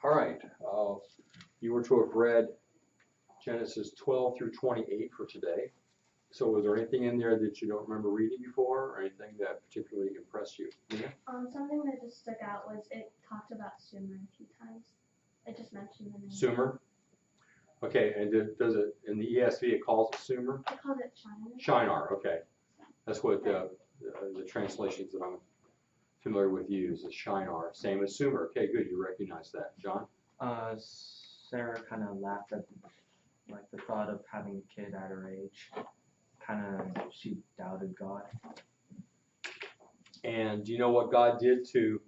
All right. You were to have read Genesis 12 through 28 for today. So was there anything in there that you don't remember reading before, or anything that particularly impressed you? Yeah? Something that just stuck out was it talked about Sumer a few times. It just mentioned the name. Sumer? Okay, and does it, in the ESV it calls it Sumer? It called it Shinar. Shinar, okay. That's what the translations that I'm familiar with use is Shinar. Same as Sumer. Okay, good, you recognize that. John? Sarah kind of laughed at like the thought of having a kid at her age. Kind of, she doubted God. And do you know what God did to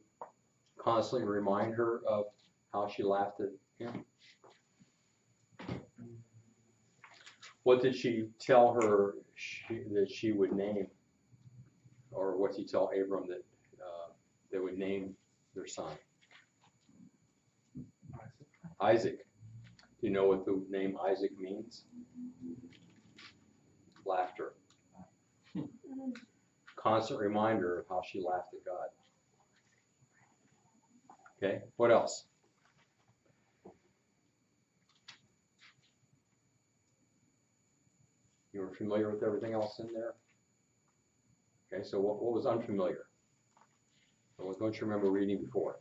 constantly remind her of how she laughed at him? What did she tell her that she would name? Or what did he tell Abram that they would name their son? Isaac. Do you know what the name Isaac means? Laughter. Constant reminder of how she laughed at God. Okay, what else? You were familiar with everything else in there? Okay, so what was unfamiliar? What don't you remember reading before?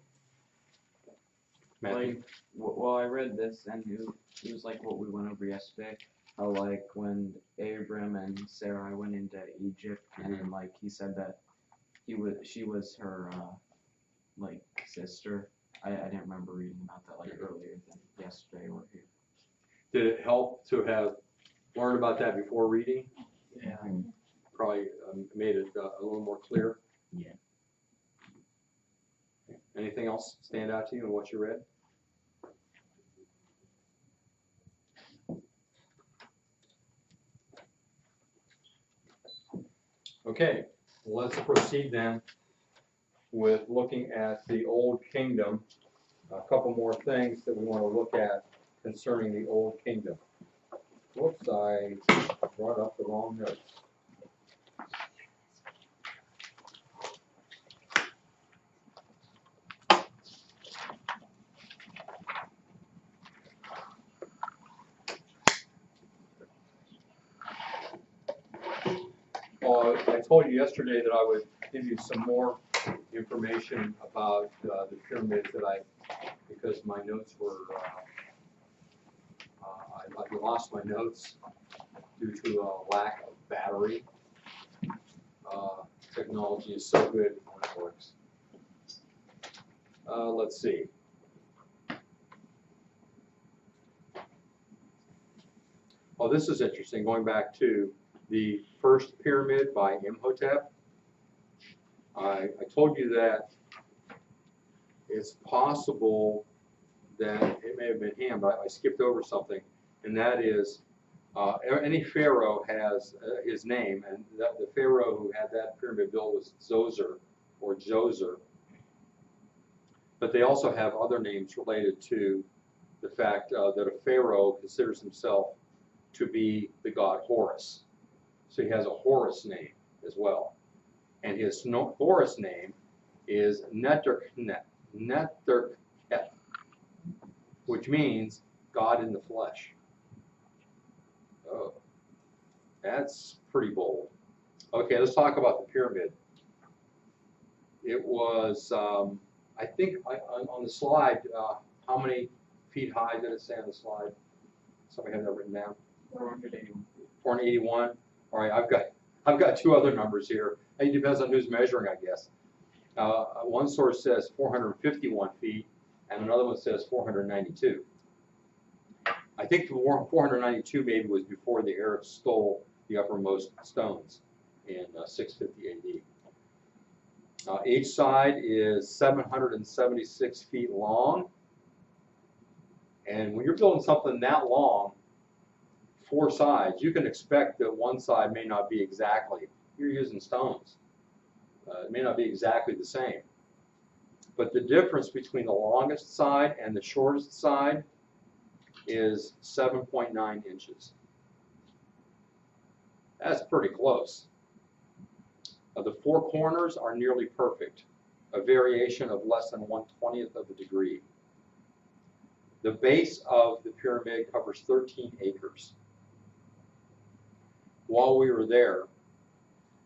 Matthew? Like, well, I read this, and it was like what we went over yesterday. How like when Abram and Sarai went into Egypt, and then like he said that she was her like sister. I didn't remember reading about that like earlier than yesterday or here. Did it help to have learned about that before reading? Yeah. Probably made it a little more clear. Yeah. Anything else stand out to you in what you read? Okay, let's proceed then with looking at the Old Kingdom. A couple more things that we want to look at concerning the Old Kingdom. Whoops, I brought up the wrong notes. I told you yesterday that I would give you some more information about the pyramids because my notes were, I lost my notes due to a lack of battery. Technology is so good when it works. Let's see. Oh, this is interesting, going back to the first pyramid by Imhotep. I told you that it's possible that it may have been him, but I skipped over something, and that is any pharaoh has his name, and the pharaoh who had that pyramid built was Zoser or Djoser. But they also have other names related to the fact that a pharaoh considers himself to be the god Horus. So he has a Horus name as well. And his Horus name is Neterkhet, which means God in the flesh. Oh, that's pretty bold. Okay, let's talk about the pyramid. It was, I think on the slide, how many feet high did it say on the slide? Somebody have that written down? 481. 481. All right, I've got two other numbers here. It depends on who's measuring, I guess. One source says 451 feet, and another one says 492. I think the 492 maybe was before the Arabs stole the uppermost stones in 650 AD. Each side is 776 feet long, and when you're building something that long, 4 sides, you can expect that one side may not be exactly, you're using stones, it may not be exactly the same. But the difference between the longest side and the shortest side is 7.9 inches. That's pretty close. The 4 corners are nearly perfect, a variation of less than 1/20th of a degree. The base of the pyramid covers 13 acres. While we were there,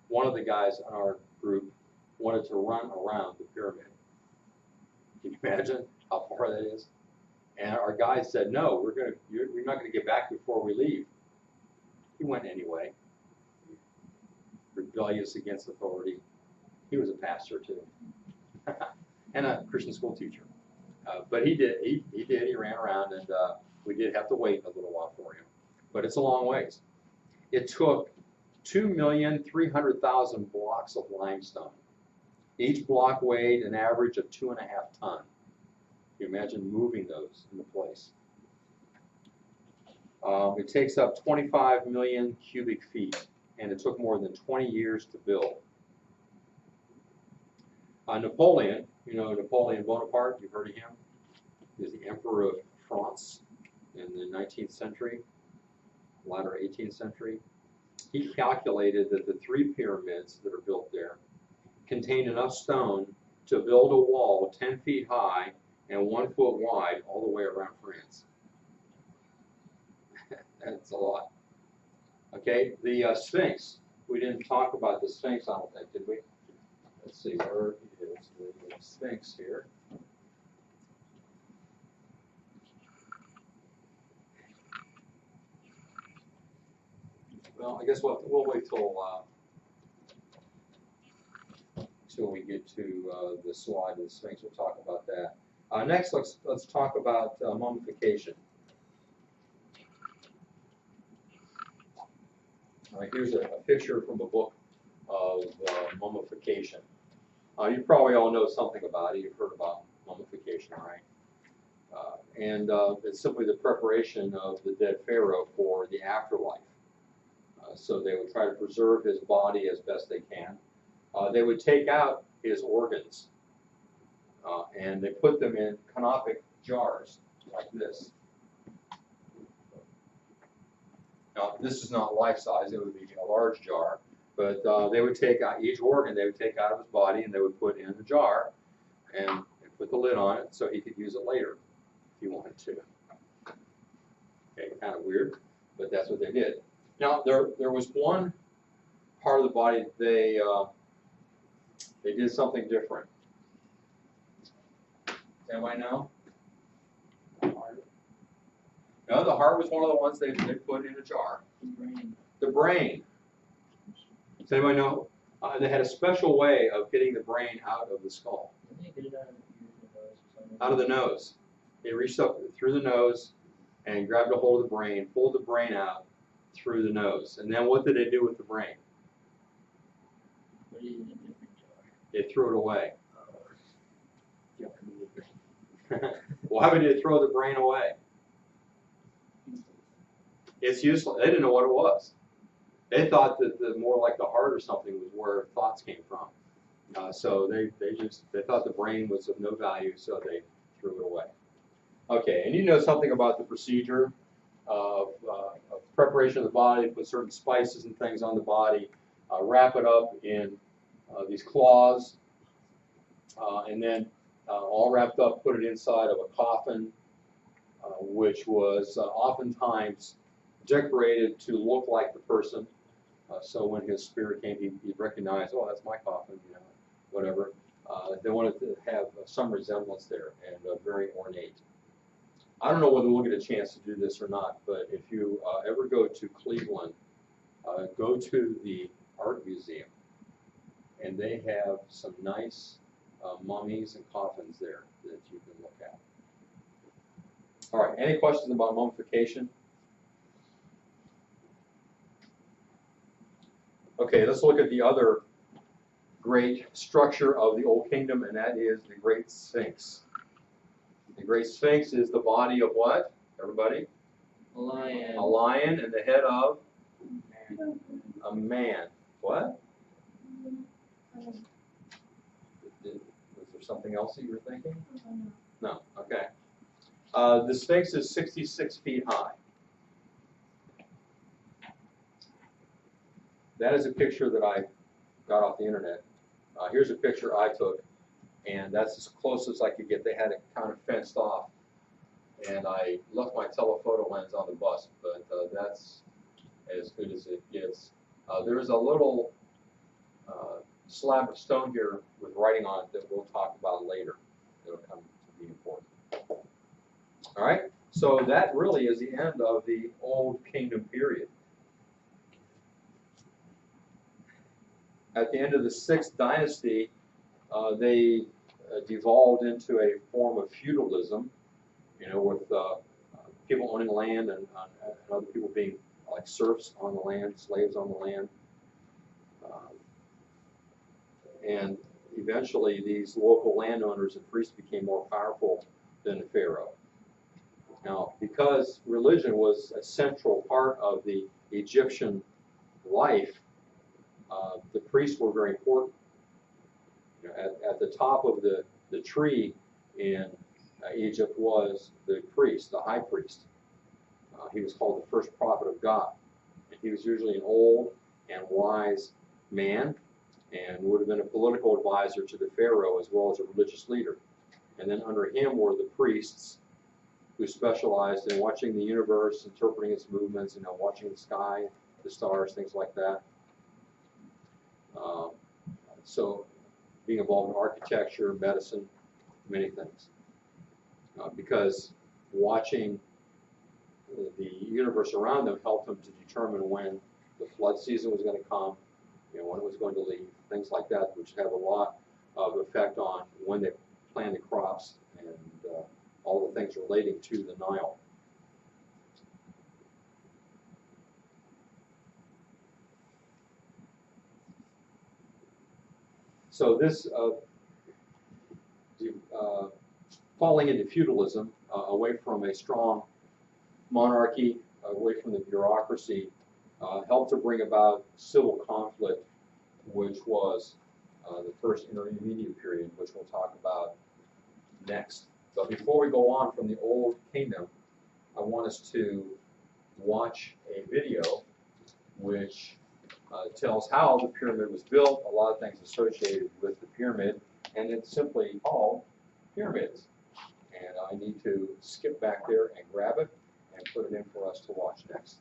one of the guys in our group wanted to run around the pyramid. Can you imagine how far that is? And our guide said, no, you're not going to get back before we leave. He went anyway. Rebellious against authority. He was a pastor too, and a Christian school teacher. But he did. He ran around, and we did have to wait a little while for him. But it's a long ways. It took 2,300,000 blocks of limestone. Each block weighed an average of 2.5 tons. Can you imagine moving those into place? It takes up 25 million cubic feet, and it took more than 20 years to build. Napoleon, you know Napoleon Bonaparte, you've heard of him? He was the Emperor of France in the 19th century, latter 18th century. He calculated that the 3 pyramids that are built there contained enough stone to build a wall 10 feet high and 1 foot wide all the way around France. That's a lot. Okay, the Sphinx. We didn't talk about the Sphinx, I don't think, did we? Let's see, where is the Sphinx here? Well, I guess we'll wait till we get to the slide of the Sphinx. We'll talk about that. Next, let's talk about mummification. Here's a picture from a book of mummification. You probably all know something about it. You've heard about mummification, right? It's simply the preparation of the dead pharaoh for the afterlife. So they would try to preserve his body as best they can. They would take out his organs, and they put them in canopic jars like this. Now, this is not life-size. It would be a large jar. But they would take out each organ, they would take out of his body, and they would put in the jar and put the lid on it so he could use it later if he wanted to. Okay, kind of weird, but that's what they did. Now, there was one part of the body they did something different. Does anybody know? The heart. No, the heart was one of the ones they put in a jar. The brain. The brain. Does anybody know? They had a special way of getting the brain out of the skull. Didn't they get it out of the nose or something? Out of the nose. They reached up through the nose and grabbed a hold of the brain, pulled the brain out through the nose. And then what did they do with the brain? Put it in a different jar. They threw it away. Yeah, the brain. Why would they throw the brain away? It's useless. They didn't know what it was. They thought that more like the heart or something was where thoughts came from. So they thought the brain was of no value, so they threw it away. Okay, and you know something about the procedure of preparation of the body, put certain spices and things on the body, wrap it up in these cloths, and then all wrapped up, put it inside of a coffin, which was oftentimes decorated to look like the person. So when his spirit came, he'd recognize, oh, that's my coffin, you know, whatever. They wanted to have some resemblance there and very ornate. I don't know whether we'll get a chance to do this or not, but if you ever go to Cleveland, go to the Art Museum, and they have some nice mummies and coffins there that you can look at. All right, any questions about mummification? Okay, let's look at the other great structure of the Old Kingdom, and that is the Great Sphinx. The Great Sphinx is the body of what, everybody? A lion. A lion and the head of a man. What? Was there something else that you were thinking? No, okay. The Sphinx is 66 feet high. That is a picture that I got off the internet. Here's a picture I took, and that's as close as I could get. They had it kind of fenced off. and I left my telephoto lens on the bus, but that's as good as it gets. There's a little slab of stone here with writing on it that we'll talk about later. It'll come to be important. All right, so that really is the end of the Old Kingdom period. At the end of the 6th dynasty, they devolved into a form of feudalism, you know, with people owning land and other people being like serfs on the land, slaves on the land. And eventually these local landowners and priests became more powerful than the pharaoh. Now, because religion was a central part of the Egyptian life, the priests were very important. You know, at the top of the tree in Egypt was the priest, the high priest. He was called the first prophet of God. And he was usually an old and wise man and would have been a political advisor to the pharaoh as well as a religious leader. And then under him were the priests who specialized in watching the universe, interpreting its movements, you know, watching the sky, the stars, things like that. So being involved in architecture, medicine, many things. Because watching the universe around them helped them to determine when the flood season was going to come, you know, when it was going to leave, things like that, which have a lot of effect on when they plant the crops and all the things relating to the Nile. So this falling into feudalism, away from a strong monarchy, away from the bureaucracy, helped to bring about civil conflict, which was the first intermediate period, which we'll talk about next. But before we go on from the Old Kingdom, I want us to watch a video which tells how the pyramid was built, a lot of things associated with the pyramid, and it's simply called pyramids. And I need to skip back there and grab it and put it in for us to watch next.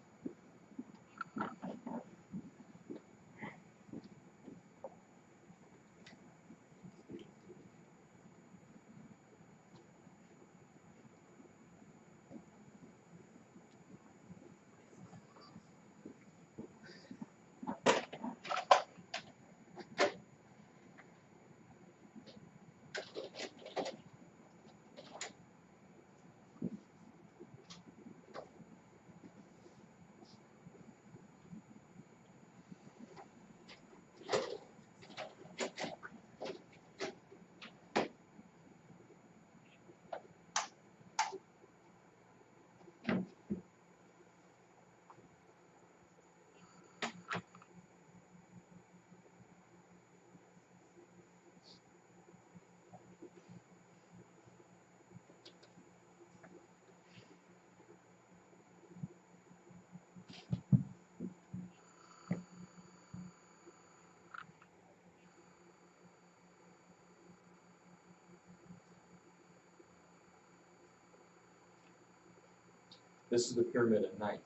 This is the pyramid at night.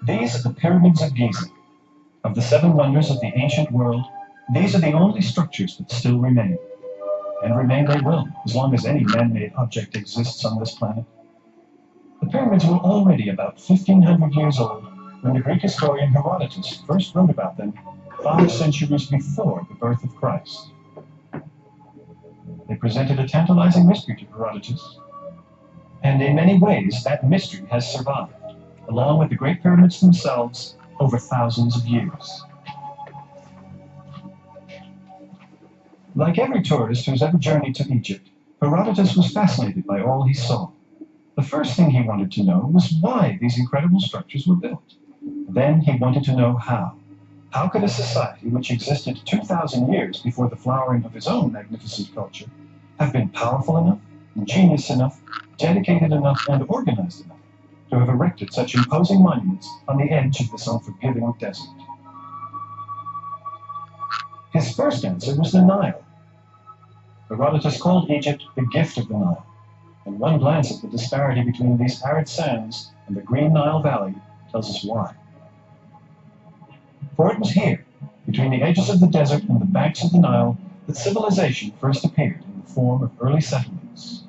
These are the pyramids of Giza. Of the 7 wonders of the ancient world, these are the only structures that still remain. And remain they will, as long as any man-made object exists on this planet. The pyramids were already about 1,500 years old when the Greek historian Herodotus first wrote about them 5 centuries before the birth of Christ. They presented a tantalizing mystery to Herodotus, and in many ways that mystery has survived, along with the Great Pyramids themselves, over thousands of years. Like every tourist who's ever journeyed to Egypt, Herodotus was fascinated by all he saw. The first thing he wanted to know was why these incredible structures were built. Then he wanted to know how. How could a society which existed 2,000 years before the flowering of his own magnificent culture have been powerful enough, ingenious enough, dedicated enough, and organized enough to have erected such imposing monuments on the edge of this unforgiving desert? His first answer was the Nile. Herodotus called Egypt the gift of the Nile, and one glance at the disparity between these arid sands and the green Nile Valley tells us why. For it was here, between the edges of the desert and the banks of the Nile, that civilization first appeared in the form of early settlements.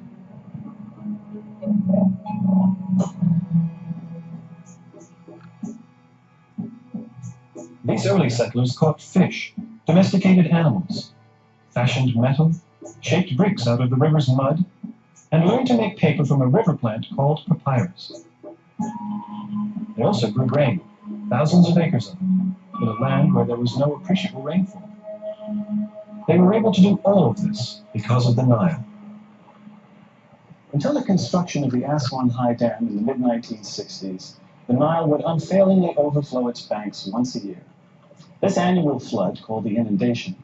These early settlers caught fish, domesticated animals, fashioned metal, shaped bricks out of the river's mud, and learned to make paper from a river plant called papyrus. They also grew grain, thousands of acres of it, in a land where there was no appreciable rainfall. They were able to do all of this because of the Nile. Until the construction of the Aswan High Dam in the mid-1960s, the Nile would unfailingly overflow its banks once a year. This annual flood, called the inundation,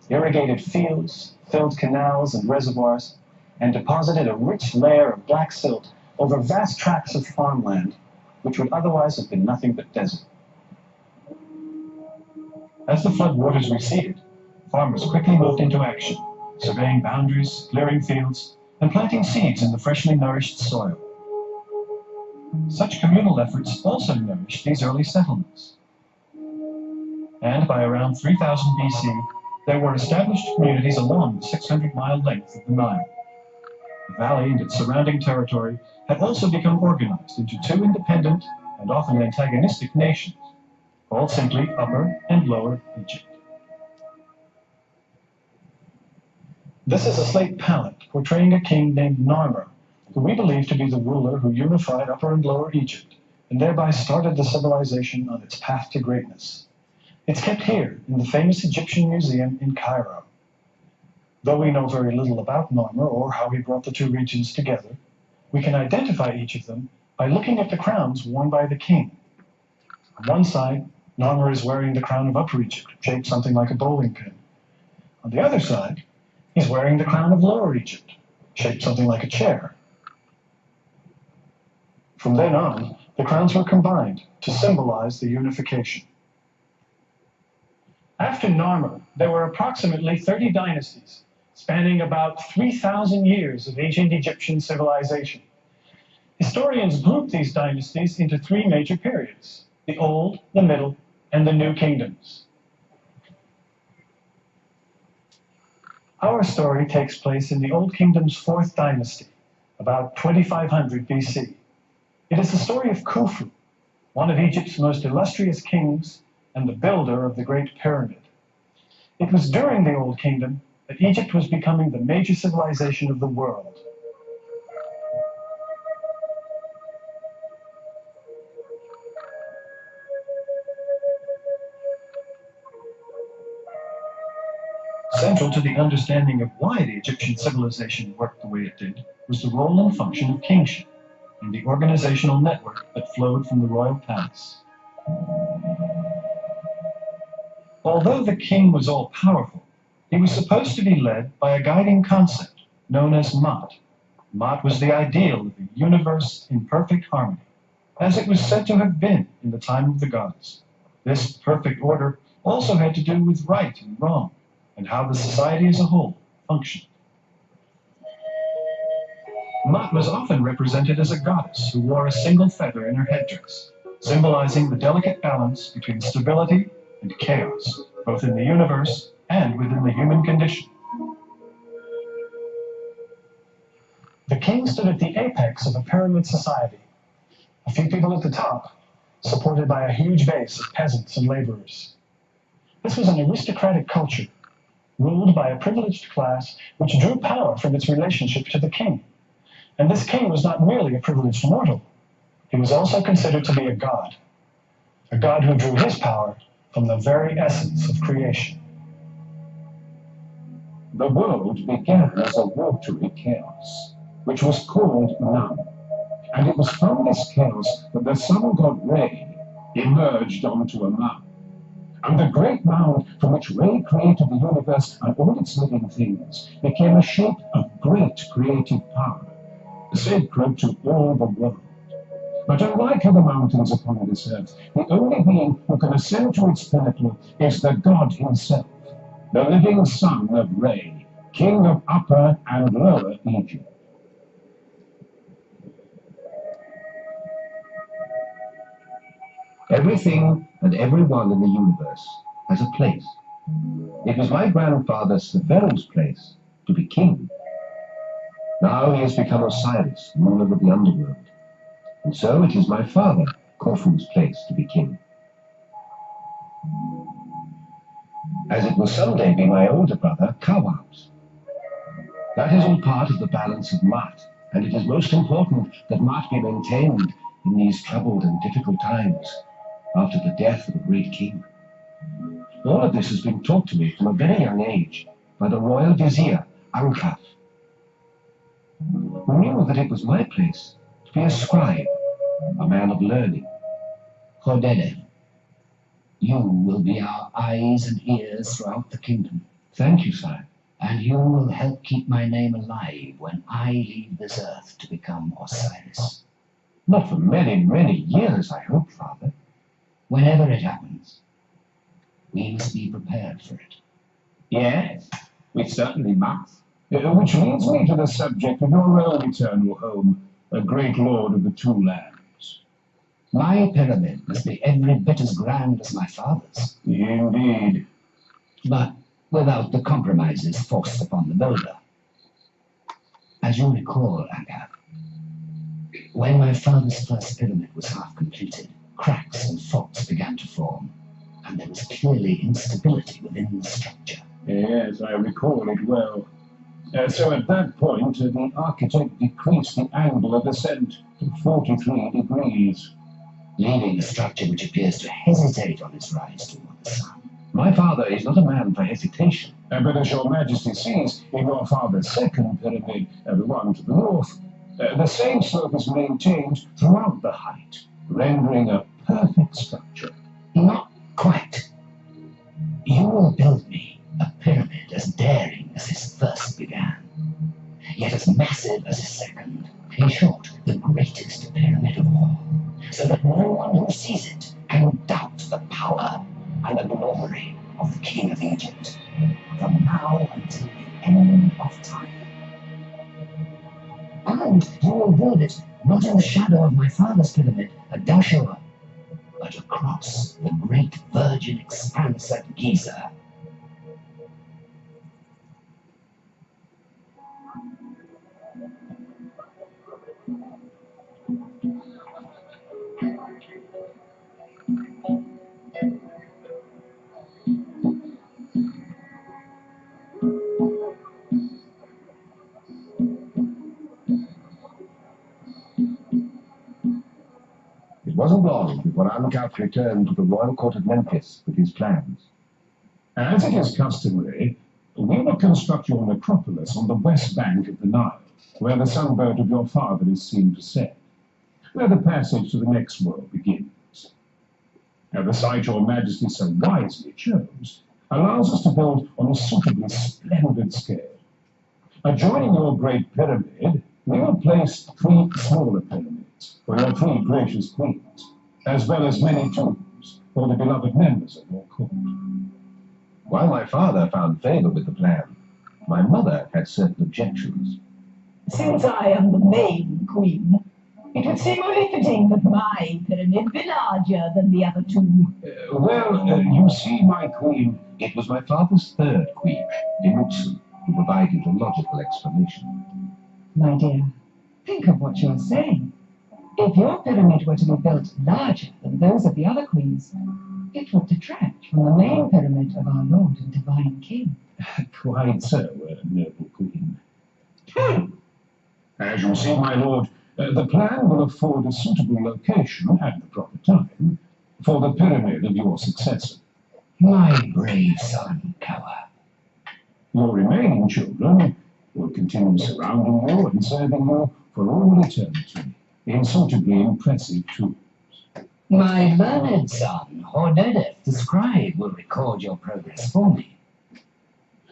irrigated fields, filled canals and reservoirs, and deposited a rich layer of black silt over vast tracts of farmland, which would otherwise have been nothing but desert. As the flood waters receded, farmers quickly moved into action, surveying boundaries, clearing fields, and planting seeds in the freshly nourished soil. Such communal efforts also nourished these early settlements. And by around 3000 BC, there were established communities along the 600-mile length of the Nile. The valley and its surrounding territory had also become organized into two independent and often antagonistic nations, called simply Upper and Lower Egypt. This is a slate palette portraying a king named Narmer, who we believe to be the ruler who unified Upper and Lower Egypt, and thereby started the civilization on its path to greatness. It's kept here in the famous Egyptian Museum in Cairo. Though we know very little about Narmer or how he brought the two regions together, we can identify each of them by looking at the crowns worn by the king. On one side, Narmer is wearing the crown of Upper Egypt, shaped something like a bowling pin. On the other side, he's wearing the crown of Lower Egypt, shaped something like a chair. From then on, the crowns were combined to symbolize the unification. After Narmer, there were approximately 30 dynasties, spanning about 3,000 years of ancient Egyptian civilization. Historians group these dynasties into three major periods: the Old, the Middle, and the New Kingdoms. Our story takes place in the Old Kingdom's fourth dynasty, about 2500 BC. It is the story of Khufu, one of Egypt's most illustrious kings and the builder of the Great Pyramid. It was during the Old Kingdom that Egypt was becoming the major civilization of the world. Central to the understanding of why the Egyptian civilization worked the way it did was the role and function of kingship and the organizational network that flowed from the royal palace. Although the king was all-powerful, he was supposed to be led by a guiding concept known as Mat. Mat was the ideal of a universe in perfect harmony, as it was said to have been in the time of the gods. This perfect order also had to do with right and wrong, and how the society as a whole functioned. Mat was often represented as a goddess who wore a single feather in her headdress, symbolizing the delicate balance between stability and chaos, both in the universe and within the human condition. The king stood at the apex of a pyramid society, a few people at the top, supported by a huge base of peasants and laborers. This was an aristocratic culture, ruled by a privileged class which drew power from its relationship to the king. And this king was not merely a privileged mortal. He was also considered to be a god who drew his power from the very essence of creation. The world began as a watery chaos, which was called None. And it was from this chaos that the sun god Re emerged onto a mound. And the great mound from which Re created the universe and all its living things became a shape of great creative power, sacred to all the world. But unlike other mountains upon this earth, the only being who can ascend to its pinnacle is the god himself, the living son of Re, king of Upper and Lower Egypt. Everything and everyone in the universe has a place. It was my grandfather Severo's place to be king. Now he has become Osiris, ruler of the underworld. And so it is my father, Khufu's place to be king. As it will someday be my older brother, Kawab's. That is all part of the balance of Maat, and it is most important that Maat be maintained in these troubled and difficult times after the death of a great king. All of this has been taught to me from a very young age by the royal vizier, Ankaf, who knew that it was my place to be a scribe, a man of learning. Hodede, you will be our eyes and ears throughout the kingdom. Thank you, sire. And you will help keep my name alive when I leave this earth to become Osiris. Not for many, many years, I hope, father. Whenever it happens, we must be prepared for it. Yes, we certainly must. Which leads me to the subject of your own eternal home, a great lord of the two lands. My pyramid must be every bit as grand as my father's. Indeed. But without the compromises forced upon the builder. As you recall, Ankaf, when my father's first pyramid was half completed, cracks and faults began to form, and there was clearly instability within the structure. Yes, I recall it well. So at that point, the architect decreased the angle of ascent to 43 degrees. Leaving a structure which appears to hesitate on its rise toward the sun. My father is not a man for hesitation, but as your majesty sees in your father's second pyramid, the one to the north, the same slope is maintained throughout the height, rendering a perfect structure. Not quite. You will build me a pyramid as daring as his first began, yet as massive as his second. In short, the greatest pyramid of all, so that no one who sees it can doubt the power and the glory of the king of Egypt, from now until the end of time. And you will build it not in the shadow of my father's pyramid at Dashur, but across the great virgin expanse at Giza. It wasn't long before Ankaf returned to the royal court of Memphis with his plans. As it is customary, we will construct your necropolis on the west bank of the Nile, where the sunboat of your father is seen to set, where the passage to the next world begins. Now, the site your majesty so wisely chose allows us to build on a suitably splendid scale. Adjoining your great pyramid, we will place 3 smaller pyramids for your 3 gracious queens, as well as many tombs for the beloved members of your court. While my father found favor with the plan, my mother had certain objections. Since I am the main queen, it would seem only fitting that my pyramid be larger than the other 2. You see, my queen, it was my father's 3rd queen, Dimutsu, who provided a logical explanation. My dear, think of what you're saying. If your pyramid were to be built larger than those of the other queens, it would detract from the main pyramid of our Lord and Divine King. Quite so, noble queen. As you see, my lord, the plan will afford a suitable location at the proper time for the pyramid of your successor. My brave son, Kawa. Your remaining children will continue surrounding you and serving you for all eternity in suitably impressive tools. My learned son, Hornedeth, the scribe, will record your progress for me.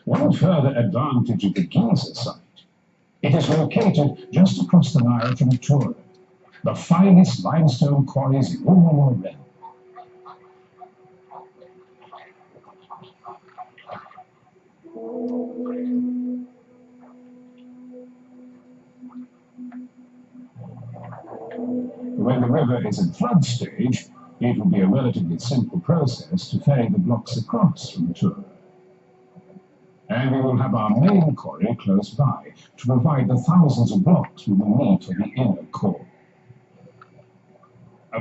One further advantage of the Giza site, it is located just across the Nile from Tura, the finest limestone quarries in all your realm. When the river is in flood stage, it will be a relatively simple process to ferry the blocks across from Tura. And we will have our main quarry close by to provide the thousands of blocks we will need for the inner core.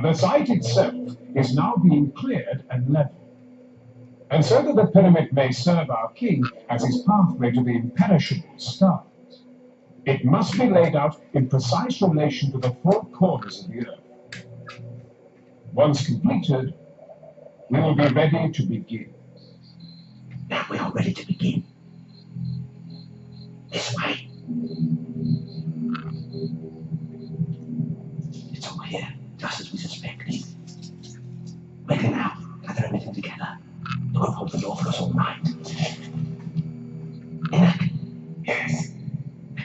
The site itself is now being cleared and leveled. And so that the pyramid may serve our king as his pathway to the imperishable stars, it must be laid out in precise relation to the four corners of the earth. Once completed, we will be ready to begin. Now we are ready to begin. This way. It's all here, just as we suspected. Make it now. Gather everything together. It won't hold the door for us all night. Enoch? Yes.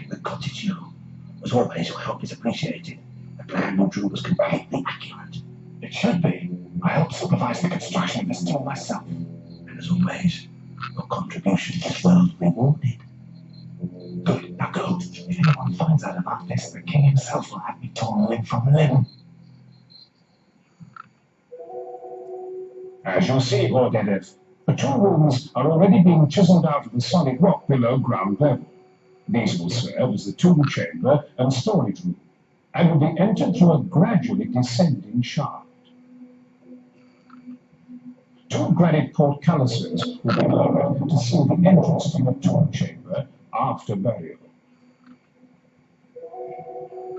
The cottage, you. As always, your help is appreciated. The plan you drew was completely accurate. It should be. I helped supervise the construction of this tomb myself. And as always, your contribution is well rewarded. Good, now go. If anyone finds out about this, the king himself will have me torn limb from limb. As you see, Hornedeth, the two rooms are already being chiseled out of the solid rock below ground level. These will serve as the tomb chamber and storage room, and will be entered through a gradually descending shaft. Two granite portcullises will be lowered to seal the entrance to the tomb chamber after burial.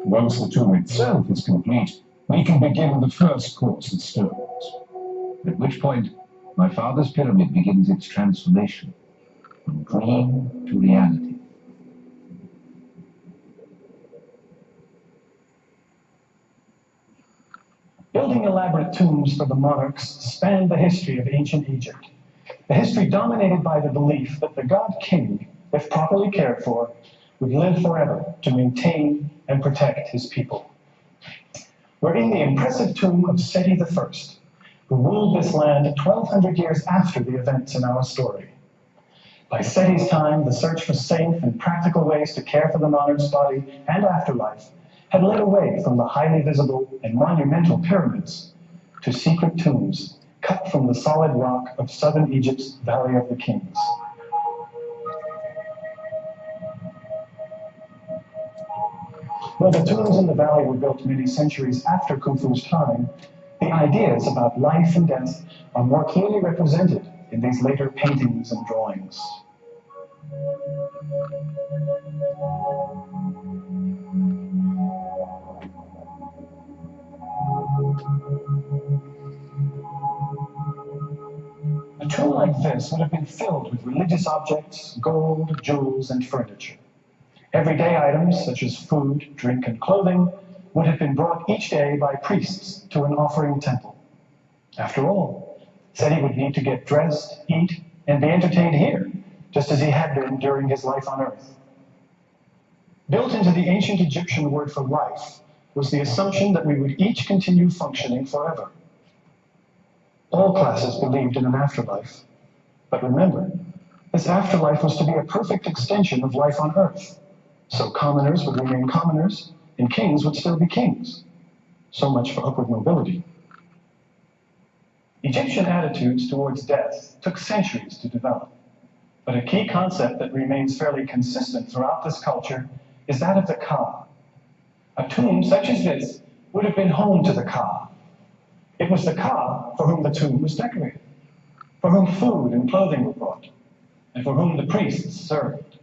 Once the tomb itself is complete, we can begin the first course of stones. At which point, my father's pyramid begins its transformation from dream to reality. Building elaborate tombs for the monarchs spanned the history of ancient Egypt. A history dominated by the belief that the god king, if properly cared for, would live forever to maintain and protect his people. We're in the impressive tomb of Seti I, who ruled this land 1,200 years after the events in our story. By Seti's time, the search for safe and practical ways to care for the monarch's body and afterlife had led away from the highly visible and monumental pyramids to secret tombs cut from the solid rock of southern Egypt's Valley of the Kings. Though the tombs in the valley were built many centuries after Khufu's time, the ideas about life and death are more clearly represented in these later paintings and drawings. A tomb like this would have been filled with religious objects, gold, jewels, and furniture. Everyday items such as food, drink, and clothing would have been brought each day by priests to an offering temple. After all, Seti would need to get dressed, eat, and be entertained here, just as he had been during his life on Earth. Built into the ancient Egyptian word for life was the assumption that we would each continue functioning forever. All classes believed in an afterlife. But remember, this afterlife was to be a perfect extension of life on Earth. So commoners would remain commoners, and kings would still be kings. So much for upward mobility. Egyptian attitudes towards death took centuries to develop. But a key concept that remains fairly consistent throughout this culture is that of the Ka. A tomb such as this would have been home to the Ka. It was the Ka for whom the tomb was decorated, for whom food and clothing were brought, and for whom the priests served.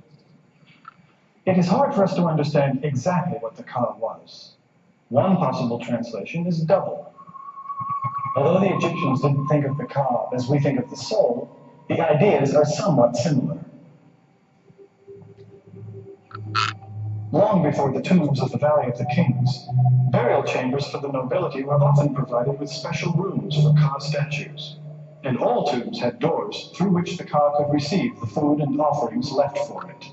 It is hard for us to understand exactly what the Ka was. One possible translation is double. Although the Egyptians didn't think of the Ka as we think of the soul, the ideas are somewhat similar. Long before the tombs of the Valley of the Kings, burial chambers for the nobility were often provided with special rooms for Ka statues, and all tombs had doors through which the Ka could receive the food and offerings left for it.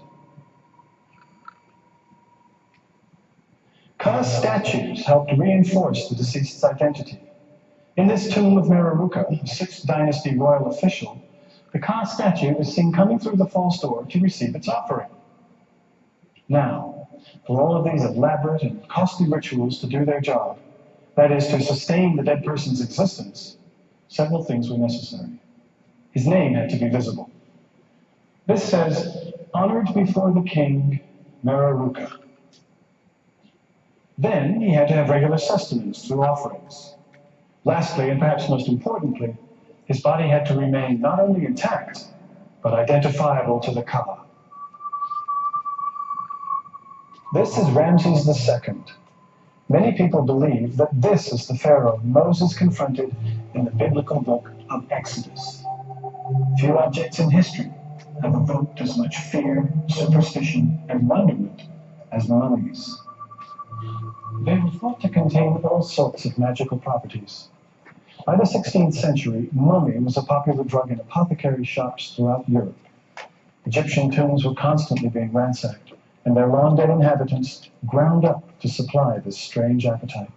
Ka's statues helped reinforce the deceased's identity. In this tomb of Mereruka, a 6th dynasty royal official, the Ka statue is seen coming through the false door to receive its offering. Now, for all of these elaborate and costly rituals to do their job, that is, to sustain the dead person's existence, several things were necessary. His name had to be visible. This says, honored before the king, Mereruka. Then he had to have regular sustenance through offerings. Lastly, and perhaps most importantly, his body had to remain not only intact, but identifiable to the Ka. This is Ramses II. Many people believe that this is the pharaoh Moses confronted in the biblical book of Exodus. Few objects in history have evoked as much fear, superstition, and wonderment as mummies. They were thought to contain all sorts of magical properties. By the 16th century, mummy was a popular drug in apothecary shops throughout Europe. Egyptian tombs were constantly being ransacked, and their long-dead inhabitants ground up to supply this strange appetite.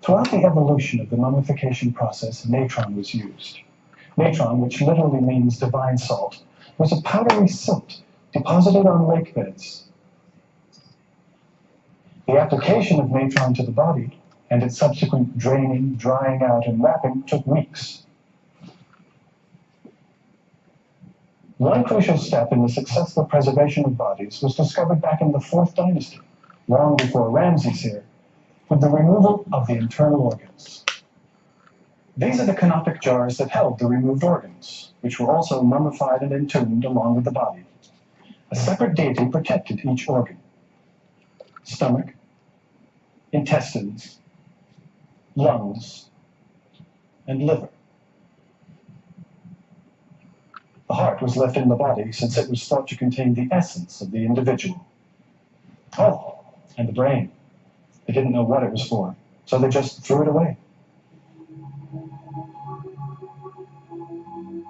Throughout the evolution of the mummification process, natron was used. Natron, which literally means divine salt, was a powdery silt deposited on lake beds. The application of natron to the body and its subsequent draining, drying out, and wrapping took weeks. One crucial step in the successful preservation of bodies was discovered back in the 4th dynasty, long before Ramses here, with the removal of the internal organs. These are the canopic jars that held the removed organs, which were also mummified and entombed along with the body. A separate deity protected each organ: stomach, intestines, lungs, and liver. The heart was left in the body since it was thought to contain the essence of the individual. Oh, and the brain. They didn't know what it was for, so they just threw it away.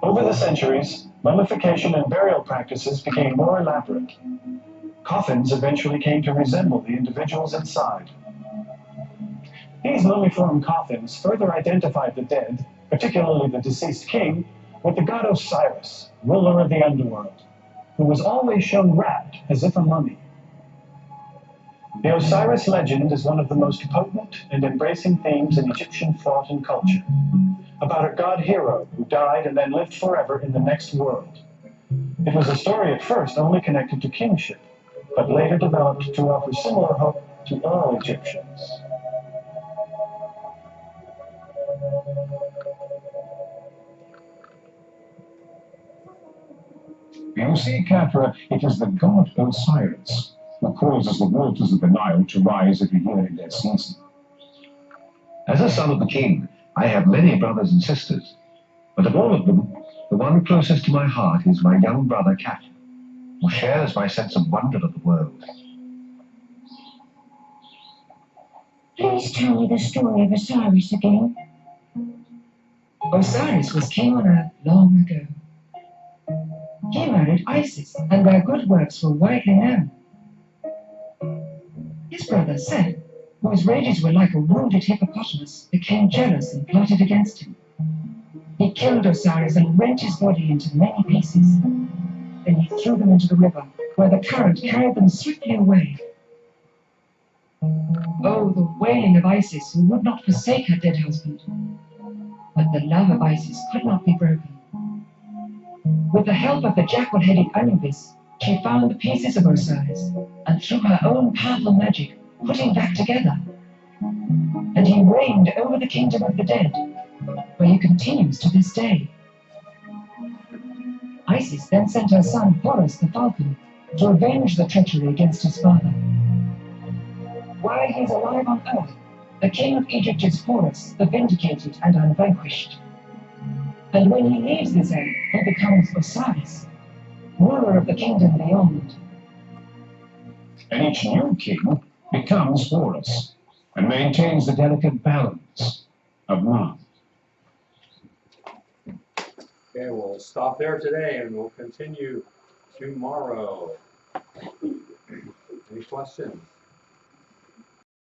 Over the centuries, mummification and burial practices became more elaborate. Coffins eventually came to resemble the individuals inside. These mummiform coffins further identified the dead, particularly the deceased king, with the god Osiris, ruler of the underworld, who was always shown wrapped as if a mummy. The Osiris legend is one of the most potent and embracing themes in Egyptian thought and culture, about a god hero who died and then lived forever in the next world. It was a story at first only connected to kingship, but later developed to offer similar hope to all Egyptians. You see, Capra, it is the god Osiris who causes the waters of the Nile to rise every year in their season. As a son of the king, I have many brothers and sisters, but of all of them, the one closest to my heart is my young brother Capra, who shares my sense of wonder of the world. Please tell me the story of Osiris again. Osiris was king on Earth long ago. He married Isis, and their good works were widely known. His brother Set, whose rages were like a wounded hippopotamus, became jealous and plotted against him. He killed Osiris and rent his body into many pieces. Then he threw them into the river, where the current carried them swiftly away. Oh, the wailing of Isis, who would not forsake her dead husband. But the love of Isis could not be broken. With the help of the jackal-headed Anubis, she found the pieces of Osiris, and through her own powerful magic, put him back together. And he reigned over the kingdom of the dead, where he continues to this day. Isis then sent her son Horus the falcon to avenge the treachery against his father. While he is alive on Earth, the king of Egypt is Horus, the vindicated and unvanquished. And when he leaves this earth, he becomes Osiris, ruler of the kingdom beyond. and each new king becomes Horus and maintains the delicate balance of none. Okay, we'll stop there today and we'll continue tomorrow. Any questions?